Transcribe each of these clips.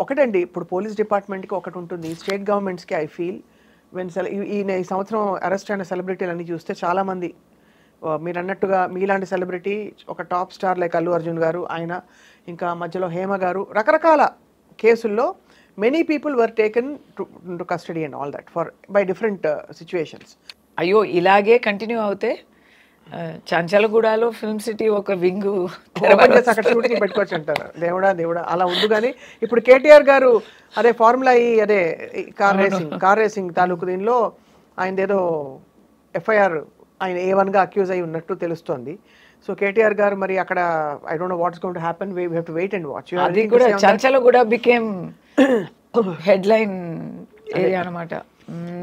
ఒకటండి ఇప్పుడు పోలీస్ డిపార్ట్మెంట్కి ఒకటి ఉంటుంది, స్టేట్ గవర్నమెంట్స్కి ఐ ఫీల్ వెన్ ఈ సంవత్సరం అరెస్ట్ అయిన సెలబ్రిటీలన్నీ చూస్తే చాలామంది మీరు అన్నట్టుగా మీలాంటి సెలబ్రిటీ ఒక top star like Allu Arjun గారు, ఆయన ఇంకా మధ్యలో హేమ గారు, రకరకాల కేసుల్లో many people were taken to custody and all that for by different situations. అయ్యో ఇలాగే కంటిన్యూ అవుతే చంచలగూడలో ఫిల్మ్ సిటీ ఒక వింగ్ అక్కడ షూటింగ్ పెట్టుకోవచ్చు అంటారు. దేవుడా దేవుడా అలా ఉంది. కానీ ఇప్పుడు కేటీఆర్ గారు అదే ఫార్ములా అదే కార్ రేసింగ్ తాలూకు దీనిలో ఆయన ఏదో ఎఫ్ఐఆర్ ఆయన A1గా అక్యూజ్ అయి ఉన్నట్టు తెలుస్తోంది. సో కేటీఆర్ గారు మరి అక్కడ I don't know what's going to happen, we have to wait and watch. అది కూడా చంచలగూడ బికేమ్ హెడ్లైన్ ఏరియా అన్నమాట.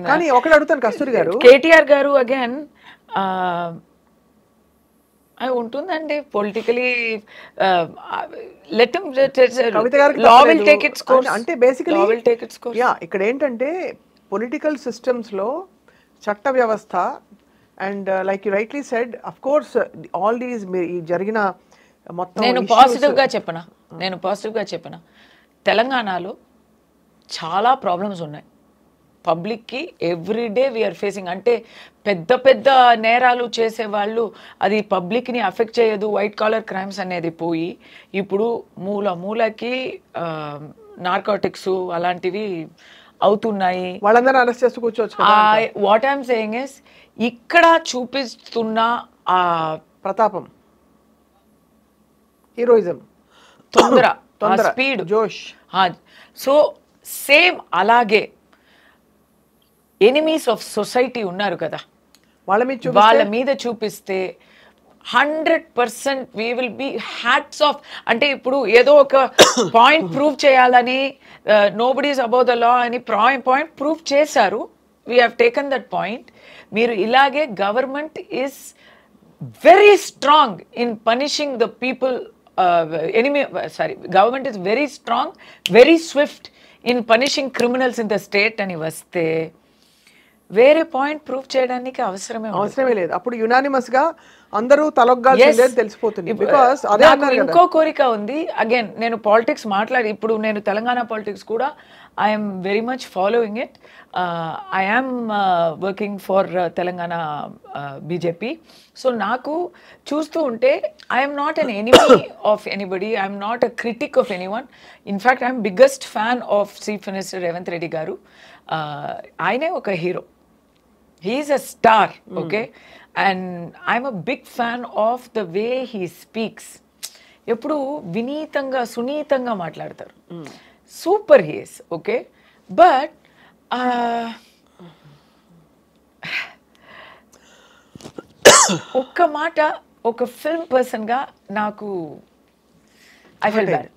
కానీ ఒకటి అడుగుతాను కస్తూరి గారు, కేటీఆర్ గారు అగైన్ ఉంటుందండి పొలిటికలీ లెట్ కవిత గారికి అంటే బేసికలీ ఇక్కడ ఏంటంటే పొలిటికల్ సిస్టమ్స్లో చట్ట వ్యవస్థ and like you rightly said of course all these జరిగిన మొత్తం నేను పాజిటివ్గా చెప్పనా తెలంగాణలో చాలా ప్రాబ్లమ్స్ ఉన్నాయి పబ్లిక్కి ఎవ్రీడే వీఆర్ ఫేసింగ్. అంటే పెద్ద పెద్ద నేరాలు చేసేవాళ్ళు అది పబ్లిక్ని అఫెక్ట్ చేయదు, వైట్ కాలర్ క్రైమ్స్ అనేది పోయి ఇప్పుడు మూలకి నార్కోటిక్స్ అలాంటివి అవుతున్నాయి. వాళ్ళందరూ అరెస్ట్ చేస్తూ కూర్చోవచ్చు. వాట్ ఐఎమ్ సేయింగ్ ఇస్ ఇక్కడ చూపిస్తున్న ఆ ప్రతాపం, హీరోయిజం, తొందర, స్పీడ్, జోష్, సో సేమ్ అలాగే ఎనిమీస్ ఆఫ్ సొసైటీ ఉన్నారు కదా వాళ్ళ మీద చూపిస్తే 100% we will be hats off. అంటే ఇప్పుడు ఏదో ఒక పాయింట్ ప్రూవ్ చేయాలని నోబడీస్ అబౌవ్ ద లా అని పాయింట్ ప్రూవ్ చేశారు, we have taken that point. మీరు ఇలాగే government is very strong in punishing the people, government is very strong, very Swift in punishing criminals in the state అని వస్తే వేరే point prove చేయడానికి అవసరమే లేదు. అప్పుడు యునానిమస్ గా అందరూ తలొగ్గాల్సిందే తెలిసిపోతుంది. బికాజ్ అదే ఇంకో కోరిక ఉంది. అగైన్ నేను పాలిటిక్స్ ఇప్పుడు నేను తెలంగాణ పాలిటిక్స్ కూడా I'm very much following it. I'm working for Telangana BJP. So నాకు చూస్తూ ఉంటే I'm not an enemy of anybody, I'm not a critique of anyone. In fact I'm biggest fan of chief minister Revanth Reddy గారు. ఆయనే ఒక hero, he is a star, okay, and I'm a big fan of the way he speaks. ఎప్పుడు వినీతంగా సునీతంగా మాట్లాడతారు, super he is, okay. But ఒక్క మాట ఒక film పర్సన్గా నాకు ఐ ఫీల్ బ్యాడ్.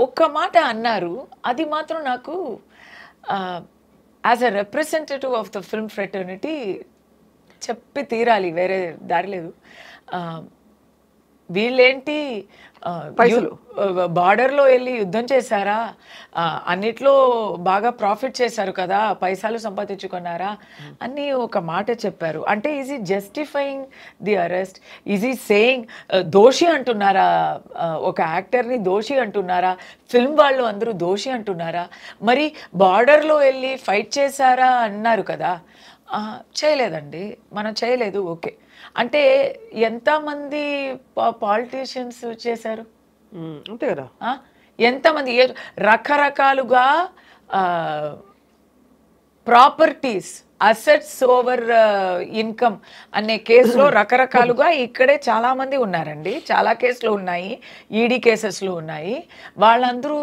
ఒక్క మాట అన్నారు, అది మాత్రం నాకు as a representative of the film fraternity చెప్పి తీరాలి, వేరే దారి లేదు. వీళ్ళేంటి బార్డర్లో వెళ్ళి యుద్ధం చేశారా, అన్నిట్లో బాగా ప్రాఫిట్ చేశారు కదా, పైసలు సంపాదించుకున్నారా అని ఒక మాట చెప్పారు. అంటే ఈజ్ ఈ జస్టిఫైయింగ్ ది అరెస్ట్, ఈజ్ ఈ సేయింగ్ దోషి అంటున్నారా, ఒక యాక్టర్ని దోషి అంటున్నారా, ఫిల్మ్ వాళ్ళు అందరూ దోషి అంటున్నారా? మరి బార్డర్లో వెళ్ళి ఫైట్ చేశారా అన్నారు కదా, చేయలేదండి, మనం చేయలేదు, ఓకే. అంటే ఎంతమంది పాలిటీషియన్స్ చేశారు అంతే కదా, ఎంతమంది రకరకాలుగా ప్రాపర్టీస్, అసెట్స్ ఓవర్ ఇన్కమ్ అనే కేసులో రకరకాలుగా ఇక్కడే చాలామంది ఉన్నారండి, చాలా కేసులు ఉన్నాయి, ఈడీ కేసెస్లు ఉన్నాయి. వాళ్ళందరూ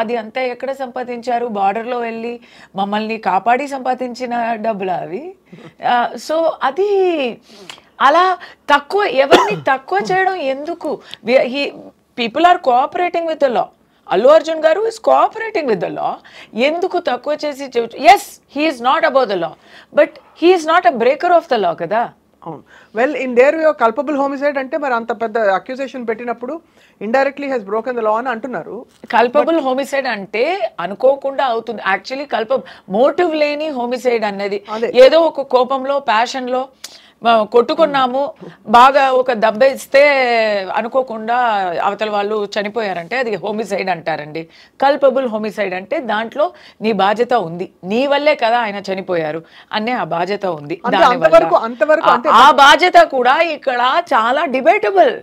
అది అంతా ఎక్కడ సంపాదించారు? బార్డర్లో వెళ్ళి మమ్మల్ని కాపాడి సంపాదించిన డబ్బులు అవి. సో అది అలా ఎవరిని తక్కువ చేయడం ఎందుకు? People are cooperating with the law. Allu Arjun గారు is cooperating with the law. ఎందుకు తక్కువ చేసి? Yes, he is not above the law, but he is not a breaker of the law కదా. అవును. Well, in their view culpable homicide అంటే మరి అంత పెద్ద అక్యూజేషన్ పెట్టినప్పుడు indirectly he's broken the law అని అంటున్నారు. కల్పబుల్ హోమిసైడ్ అంటే అనుకోకుండా అవుతుంది. యాక్చువల్లీ మోటివ్ లేని హోమిసైడ్ అన్నది ఏదో ఒక కోపంలో, ప్యాషన్లో కొట్టుకున్నాము బాగా ఒక దెబ్బ ఇస్తే అనుకోకుండా అవతల వాళ్ళు చనిపోయారంటే అది హోమిసైడ్ అంటారండి. కల్పబుల్ హోమిసైడ్ అంటే దాంట్లో నీ బాధ్యత ఉంది, నీ వల్లే కదా ఆయన చనిపోయారు అనే ఆ బాధ్యత ఉంది. ఆ బాధ్యత కూడా ఇక్కడ చాలా డిబేటబుల్,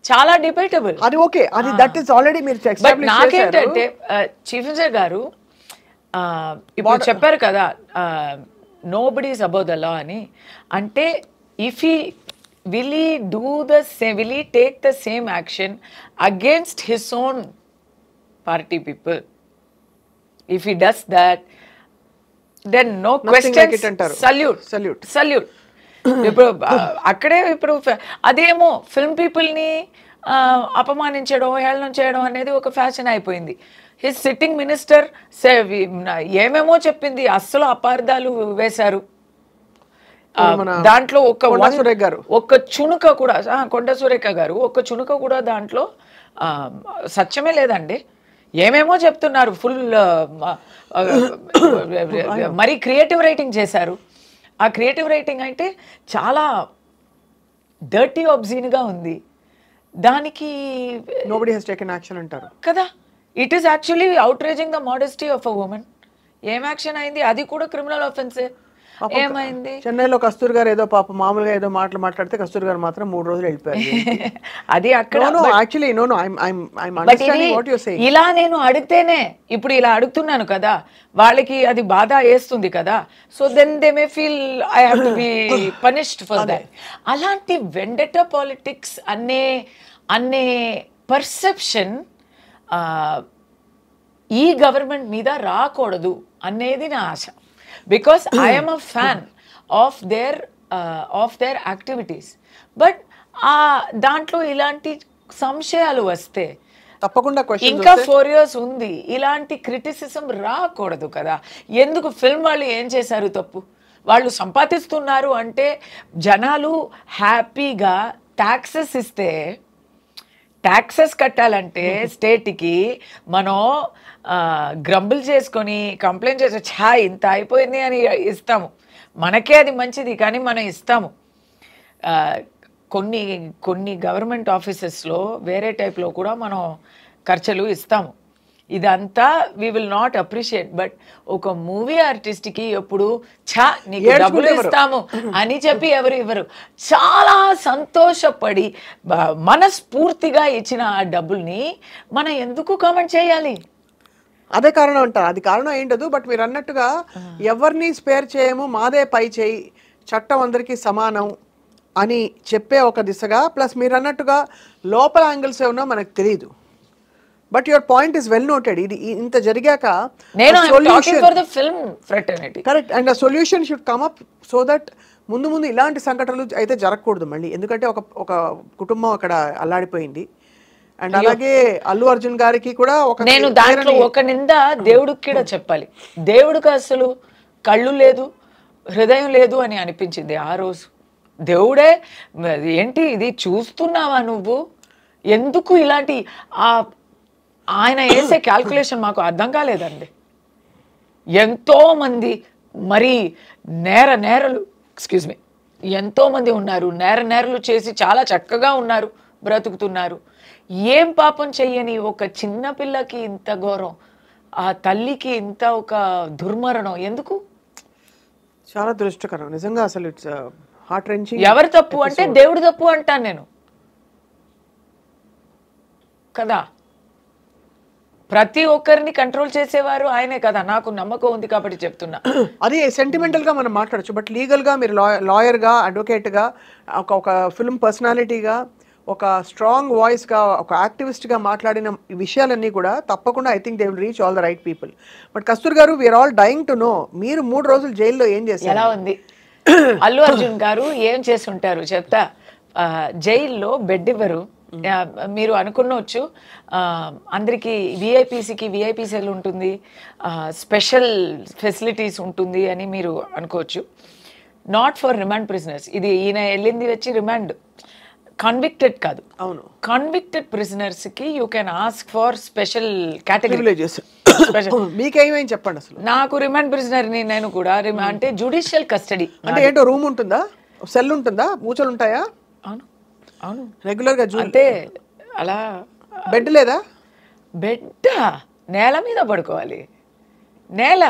చాలా డిబేటబుల్. అది ఓకే, అది దట్ ఇస్ ఆల్రెడీ మీరు ఎస్టాబ్లిష్ చేశారు. నాకేంటంటే చీఫ్ మినిస్టర్ గారు ఇప్పుడు చెప్పారు కదా nobody is above the law అని. అంటే if he will he do the same, will he take the same action against his own party people? If he does that, then no questions, salute. ఇప్పుడు అక్కడే ఇప్పుడు అదేమో film పీపుల్ని అపమానించడం, హేళన చేయడం అనేది ఒక ఫ్యాషన్ అయిపోయింది. హిస్ సిట్టింగ్ మినిస్టర్ ఏమేమో చెప్పింది, అస్సలు అపార్థాలు వేశారు. దాంట్లో ఒక్క చుణుక కూడా, కొండ సురేఖ గారు ఒక్క చుణుక కూడా దాంట్లో సత్యమే లేదండి. ఏమేమో చెప్తున్నారు, ఫుల్ మరి క్రియేటివ్ రైటింగ్ చేశారు. ఆ క్రియేటివ్ రైటింగ్ అంటే చాలా డర్టీ ఆబ్జీన్గా ఉంది. దానికి nobody has taken action అంటారు కదా. It is actually outraging the modesty of a women. ఏం యాక్షన్ అయింది? అది కూడా క్రిమినల్ ఆఫెన్సే. ఏమైంది? చెన్నైలో కస్తూరి గారు ఏదో పాప మామూలుగా ఏదో మాట్లాడితే కస్తూరి గారు మాత్రం 3 రోజులు వెళ్ళిపోయారు. అది అక్కడ ఇలా నేను అడిగితేనే, ఇప్పుడు ఇలా అడుగుతున్నాను కదా, వాళ్ళకి అది బాధ వేస్తుంది కదా. So then they may feel I have to be punished for that. అలాంటి వెండటా పాలిటిక్స్ అనే పర్సెప్షన్ ఈ గవర్నమెంట్ మీద రాకూడదు అనేది నా ఆశ. Because I'm a fan of their activities. But దాంట్లో ఇలాంటి సంశయాలు వస్తే తప్పకుండా ఇంకా 4 years ఉంది, ఇలాంటి క్రిటిసిజం రాకూడదు కదా. ఎందుకు ఫిల్మ్ వాళ్ళు ఏం చేశారు తప్పు? వాళ్ళు సంపాదిస్తున్నారు అంటే జనాలు హ్యాపీగా ట్యాక్సెస్ ఇస్తే, ట్యాక్సెస్ కట్టాలంటే స్టేట్కి మనం గ్రంబుల్ చేసుకొని కంప్లైంట్ చేసి ఇంత అయిపోయింది అని ఇస్తాము. మనకే అది మంచిది కానీ మనం ఇస్తాము. కొన్ని గవర్నమెంట్ ఆఫీసెస్లో వేరే టైప్లో కూడా మనం ఖర్చులు ఇస్తాము. ఇదంతా we will not appreciate. But ఒక మూవీ ఆర్టిస్ట్కి ఎప్పుడు నీకు డబ్బులు ఇస్తాము అని చెప్పి ఎవరు ఇవ్వరు. చాలా సంతోషపడి మనస్ఫూర్తిగా ఇచ్చిన ఆ డబ్బుల్ని మనం ఎందుకు కామెంట్ చేయాలి? అదే కారణం అంట. అది కారణం ఏంటదు. బట్ మీరు అన్నట్టుగా ఎవరిని స్పేర్ చేయము, మాదే పై చేయి, చట్టం అందరికీ సమానం అని చెప్పే ఒక దిశగా, ప్లస్ మీరు అన్నట్టుగా లోపల యాంగిల్స్ ఏమన్నా మనకు తెలియదు. But your point is well noted. ఇది ఇంత జరిగాక correct, and solution should come up so that ముందు ఇలాంటి సంఘటనలు అయితే జరగకూడదు మళ్ళీ. ఎందుకంటే ఒక కుటుంబం అక్కడ అల్లాడిపోయింది. అండ్ అలాగే అల్లు అర్జున్ గారికి కూడా నేను దాంట్లో ఒక నింద దేవుడికి కూడా చెప్పాలి. దేవుడికి అసలు కళ్ళు లేదు, హృదయం లేదు అని అనిపించింది ఆ రోజు. దేవుడే ఏంటి ఇది చూస్తున్నావా నువ్వు? ఎందుకు ఇలాంటి ఆయన వేసే క్యాల్కులేషన్ మాకు అర్థం కాలేదండి. ఎంతోమంది మరి నేరలు ఎంతోమంది ఉన్నారు, నేరలు చేసి చాలా చక్కగా ఉన్నారు, బ్రతుకుతున్నారు. ఏం పాపం చెయ్యని ఒక చిన్న పిల్లకి ఇంత ఘోరం, ఆ తల్లికి ఇంత ఒక దుర్మరణం ఎందుకు? చాలా దురదృష్టకరం నిజంగా. అసలు ఇట్స్ హార్ట్ రెంచింగ్. ఎవరు తప్పు అంటే దేవుడు తప్పు అంటాను నేను కదా. ప్రతి ఒక్కరిని కంట్రోల్ చేసేవారు ఆయనే కదా, నాకు నమ్మకం ఉంది కాబట్టి చెప్తున్నా. అది సెంటిమెంటల్ గా మనం మాట్లాడచ్చు. బట్ లీగల్ గా మీరు లాయర్ గా, అడ్వకేట్ గా, ఒక ఫిల్మ్ పర్సనాలిటీగా, ఒక స్ట్రాంగ్ వాయిస్ గా, ఒక యాక్టివిస్ట్ గా మాట్లాడిన విషయాలన్నీ కూడా తప్పకుండా I think they will reach all the right people. But Kasturi గారు, we're all dying to know, మీరు 3 రోజులు జైల్లో ఏం చేశారు? ఎలా ఉంది? అల్లు అర్జున్ గారు ఏం చేస్తుంటారు చెప్తా. జైల్లో బెడ్ ఇవ్వరు. మీరు అనుకున్నవచ్చు అందరికీ విఐపీసీకి విఐపీ సెల్ ఉంటుంది, స్పెషల్ ఫెసిలిటీస్ ఉంటుంది అని మీరు అనుకోవచ్చు. Not for remand prisoners. ఇది ఈయన వెళ్ళింది వచ్చి రిమాండ్, కన్విక్టెడ్ కాదు. అవును, కన్విక్టెడ్ ప్రిజనర్స్ కి you can ask for special category. మీకేమైనా చెప్పండి అసలు. నాకు రిమాండ్ ప్రిజనర్ ని నేను కూడా అంటే జుడిషియల్ కస్టడీ అంటే ఏంటో రూమ్ ఉంటుందా? సెల్ ఉంటుందా, మూచలు ఉంటాయా? అవును అవును రెగ్యులర్గా అంటే అలా బెడ్ లేదా? బెడ్ నేల మీద పడుకోవాలి. నేల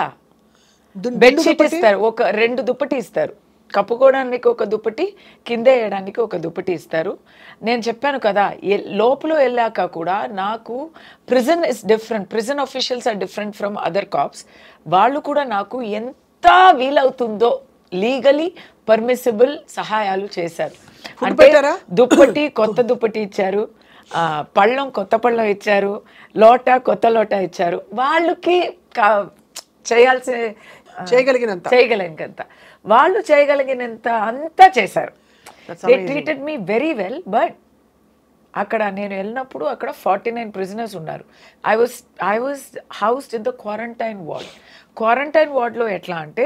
దున్- బెడ్షీట్ దుప్పటి? ఇస్తారు, ఒక 2 దుప్పటి ఇస్తారు, కప్పుకోవడానికి ఒక దుప్పటి, కింద వేయడానికి ఒక దుప్పటి ఇస్తారు. నేను చెప్పాను కదా, లోపల వెళ్ళాక కూడా నాకు prison is different, prison officials are different from other cops. వాళ్ళు కూడా నాకు ఎంత వీలవుతుందో లీగలీ పర్మిసిబుల్ సహాయాలు చేశారు. Food అంటే పెట్టారా? దుప్పటి, కొత్త దుప్పటి ఇచ్చారు, పళ్ళం కొత్త పళ్ళం ఇచ్చారు, లోట కొత్త లోట ఇచ్చారు. వాళ్ళకి చేయాల్సిన చేయగలిగినంత వాళ్ళు చేయగలిగినంత అంతా చేశారు. They treated me very well. But అక్కడ నేను వెళ్ళినప్పుడు అక్కడ 49 prisoners ఉన్నారు. I was housed in the quarantine ward. Quarantine వార్డ్లో ఎట్లా అంటే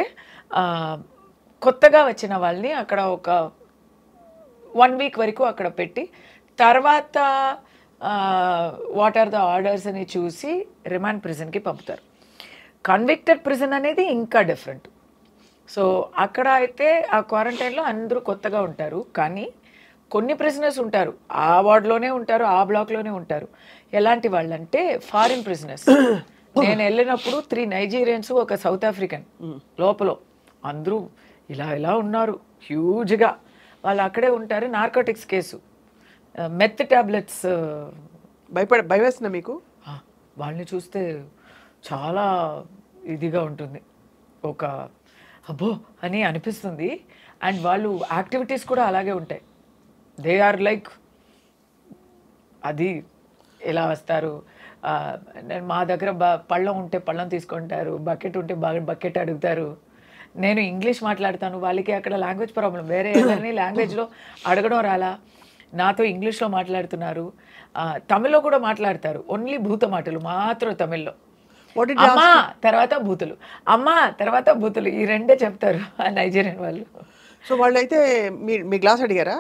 కొత్తగా వచ్చిన వాళ్ళని అక్కడ ఒక 1 week వరకు అక్కడ పెట్టి, తర్వాత వాట్ ఆర్ ద ఆర్డర్స్ అని చూసి రిమాండ్ ప్రిజన్కి పంపుతారు. కన్విక్టెడ్ ప్రిజన్ అనేది ఇంకా డిఫరెంట్. సో అక్కడ అయితే ఆ క్వారంటైన్లో అందరూ కొత్తగా ఉంటారు, కానీ కొన్ని ప్రిజనర్స్ ఉంటారు ఆ వార్డ్లోనే ఉంటారు, ఆ బ్లాక్లోనే ఉంటారు. ఎలాంటి వాళ్ళంటే ఫారిన్ ప్రిజనర్స్. నేను వెళ్ళినప్పుడు 3 Nigerians, ఒక సౌత్ ఆఫ్రికన్ లోపల, అందరూ ఇలా ఉన్నారు హ్యూజ్గా. వాళ్ళు అక్కడే ఉంటారు. Narcotics case, meth tablets. భయవేస్తున్నా మీకు? వాళ్ళని చూస్తే చాలా ఇదిగా ఉంటుంది, ఒక అబ్బో అని అనిపిస్తుంది. అండ్ వాళ్ళు యాక్టివిటీస్ కూడా అలాగే ఉంటాయి. దే ఆర్ లైక్, అది ఎలా వస్తారు, నేను మా దగ్గర పళ్ళం ఉంటే పళ్ళం తీసుకుంటారు, బకెట్ ఉంటే బకెట్ అడుగుతారు. నేను ఇంగ్లీష్ మాట్లాడతాను, వాళ్ళకి అక్కడ లాంగ్వేజ్ ప్రాబ్లం, వేరే ఎవరిని లాంగ్వేజ్లో అడగడం రాలా, నాతో ఇంగ్లీష్లో మాట్లాడుతున్నారు. తమిళ్లో కూడా మాట్లాడతారు, ఓన్లీ భూత మాటలు మాత్రం తమిళ్లో. అమ్మా తర్వాత బూతులు, అమ్మా తర్వాత బూతులు, ఈ రెండే చెప్తారు ఆ నైజీరియన్ వాళ్ళు. సో వాళ్ళు అయితే మీ గ్లాస్ అడిగారా?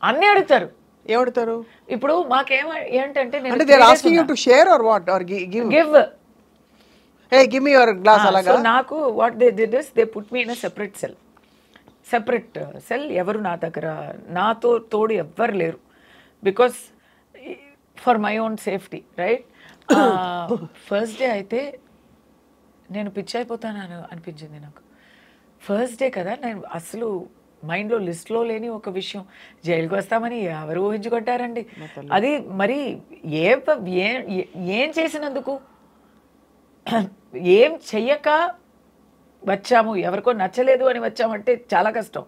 అన్నీ అడుగుతారు. ఏమడుగుతారు? ఇప్పుడు మాకేం ఏంటంటే అంటే they are asking you to share or what, or give hey give me your glass అలాగా? సో నాకు what they did is they put me in a separate cell. ఎవరు నా దగ్గర నాతో తోడు ఎవ్వరు లేరు, because for my own safety, right? First day అయితే నేను పిచ్చి అయిపోతాను అనిపించింది నాకు. ఫస్ట్ డే కదా, నేను అసలు మైండ్లో లిస్ట్లో లేని ఒక విషయం, జైలుకి వస్తామని ఎవరు ఊహించుకుంటారండి. అది మరి ఏం చేసినందుకు, ఏం చెయ్యక వచ్చాము, ఎవరికో నచ్చలేదు అని వచ్చామంటే చాలా కష్టం.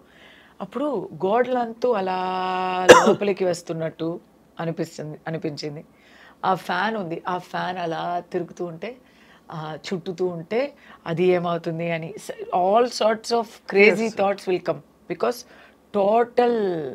అప్పుడు గోడలంతూ అలా లోపలికి వస్తున్నట్టు అనిపించింది. ఆ ఫ్యాన్ ఉంది, ఆ ఫ్యాన్ అలా తిరుగుతూ ఉంటే, చుట్టుతూ ఉంటే అది ఏమవుతుంది అని all sorts of crazy thoughts will come, because total